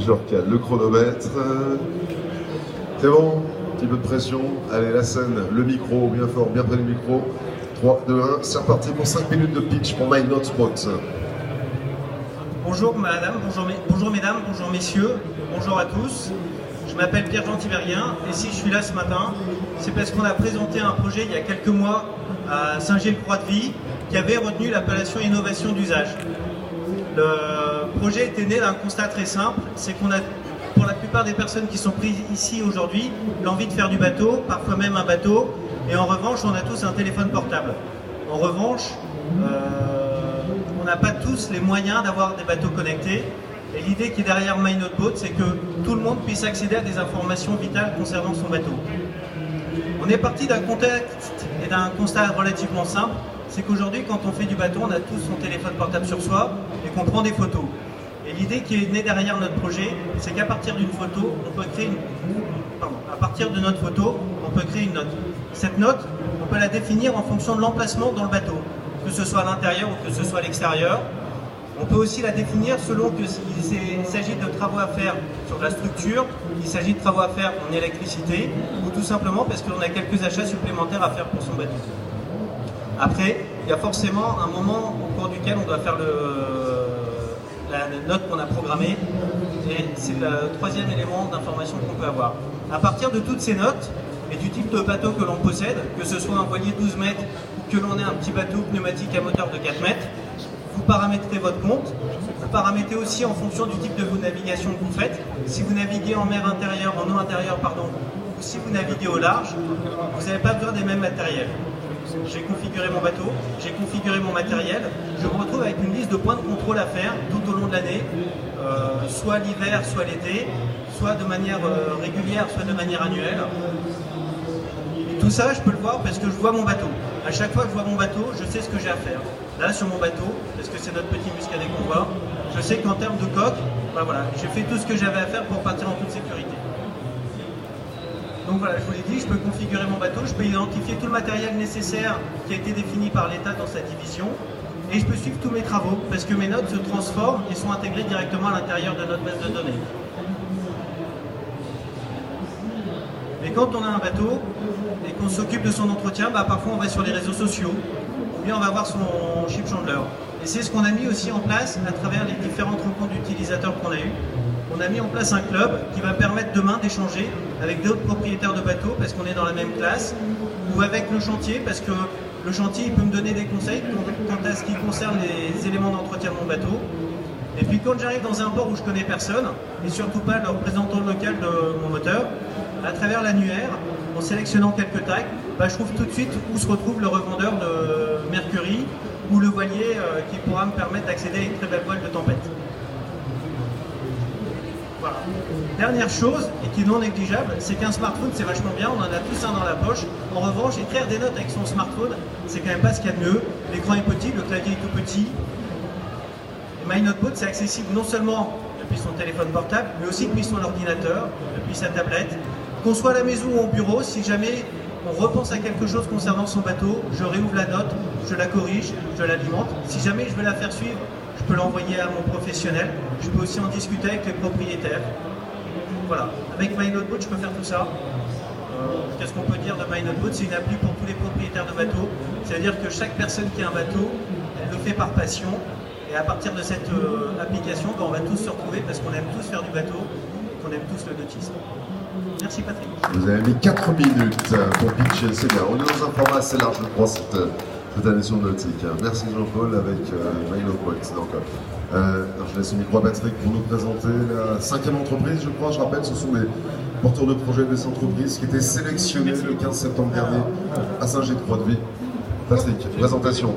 Je recale le chronomètre. C'est bon, un petit peu de pression. Allez, la scène, le micro, bien fort, bien près du micro. 3, 2, 1, c'est reparti pour 5 minutes de pitch pour My Not Spot. Bonjour madame, bonjour mesdames, bonjour messieurs, bonjour à tous. Je m'appelle Pierre-Jean Tiberghien et si je suis là ce matin, c'est parce qu'on a présenté un projet il y a quelques mois à Saint-Gilles-Croix-de-Vie qui avait retenu l'appellation innovation d'usage. Le projet était né d'un constat très simple, c'est qu'on a, pour la plupart des personnes qui sont prises ici aujourd'hui, l'envie de faire du bateau, parfois même un bateau, et en revanche on a tous un téléphone portable. En revanche, on n'a pas tous les moyens d'avoir des bateaux connectés. Et l'idée qui est derrière My Not Boat, c'est que tout le monde puisse accéder à des informations vitales concernant son bateau. On est parti d'un contexte et d'un constat relativement simple, c'est qu'aujourd'hui, quand on fait du bateau, on a tous son téléphone portable sur soi et qu'on prend des photos. Et l'idée qui est née derrière notre projet, c'est qu'à partir d'une photo, on peut créer à partir de notre photo, on peut créer une note. Cette note, on peut la définir en fonction de l'emplacement dans le bateau, que ce soit à l'intérieur ou que ce soit à l'extérieur. On peut aussi la définir selon qu'il s'agit de travaux à faire sur la structure, qu'il s'agit de travaux à faire en électricité, ou tout simplement parce qu'on a quelques achats supplémentaires à faire pour son bateau. Après, il y a forcément un moment au cours duquel on doit faire la note qu'on a programmée, et c'est le troisième élément d'information qu'on peut avoir. À partir de toutes ces notes, et du type de bateau que l'on possède, que ce soit un voilier 12 mètres ou que l'on ait un petit bateau pneumatique à moteur de 4 mètres, vous paramétrez votre compte, vous paramétrez aussi en fonction du type de navigation que vous faites. Si vous naviguez en mer intérieure, en eau intérieure, pardon, ou si vous naviguez au large, vous n'avez pas besoin des mêmes matériels. J'ai configuré mon bateau, j'ai configuré mon matériel, je me retrouve avec une liste de points de contrôle à faire tout au long de l'année, soit l'hiver, soit l'été, soit de manière régulière, soit de manière annuelle. Et tout ça, je peux le voir parce que je vois mon bateau. À chaque fois que je vois mon bateau, je sais ce que j'ai à faire. Là, sur mon bateau, parce que c'est notre petit muscadet qu'on voit, je sais qu'en termes de coque, ben voilà, j'ai fait tout ce que j'avais à faire pour partir en toute sécurité. Donc voilà, je vous l'ai dit, je peux configurer mon bateau, je peux identifier tout le matériel nécessaire qui a été défini par l'État dans sa division, et je peux suivre tous mes travaux, parce que mes notes se transforment et sont intégrées directement à l'intérieur de notre base de données. Mais quand on a un bateau et qu'on s'occupe de son entretien, bah parfois on va sur les réseaux sociaux, ou bien on va voir son ship chandler. Et c'est ce qu'on a mis aussi en place à travers les différentes rencontres d'utilisateurs qu'on a eues. On a mis en place un club qui va permettre demain d'échanger avec d'autres propriétaires de bateaux parce qu'on est dans la même classe, ou avec le chantier parce que le chantier il peut me donner des conseils quant à ce qui concerne les éléments d'entretien de mon bateau. Et puis quand j'arrive dans un port où je connais personne, et surtout pas le représentant local de mon moteur, à travers l'annuaire, en sélectionnant quelques tags, bah, je trouve tout de suite où se retrouve le revendeur de Mercury ou le voilier qui pourra me permettre d'accéder à une très belle voile de tempête. Voilà. Dernière chose, et qui est non négligeable, c'est qu'un smartphone c'est vachement bien, on en a tous un dans la poche. En revanche, écrire des notes avec son smartphone, c'est quand même pas ce qu'il y a de mieux. L'écran est petit, le clavier est tout petit. Et My Not Boat, c'est accessible non seulement depuis son téléphone portable, mais aussi depuis son ordinateur, depuis sa tablette. Qu'on soit à la maison ou au bureau, si jamais on repense à quelque chose concernant son bateau, je réouvre la note, je la corrige, je l'alimente. Si jamais je veux la faire suivre, je peux l'envoyer à mon professionnel. Je peux aussi en discuter avec les propriétaires. Voilà, avec My Not Boat, je peux faire tout ça. Qu'est-ce qu'on peut dire de My Not Boat? C'est une appli pour tous les propriétaires de bateaux. C'est-à-dire que chaque personne qui a un bateau, elle le fait par passion. Et à partir de cette application, ben, on va tous se retrouver parce qu'on aime tous faire du bateau, qu'on aime tous le nautisme. Merci Patrick. Vous avez mis 4 minutes pour pitcher, c'est bien. On est dans un format assez large, je crois, cette année sur Nautique. Merci Jean-Paul avec My Not Boat. Donc, je laisse le micro à Patrick pour nous présenter la 5e entreprise, je crois. Je rappelle, ce sont les porteurs de projets de cette entreprise qui étaient sélectionnés le 15 septembre dernier à Saint-Gilles-Croix-de-Vie. Patrick, présentation.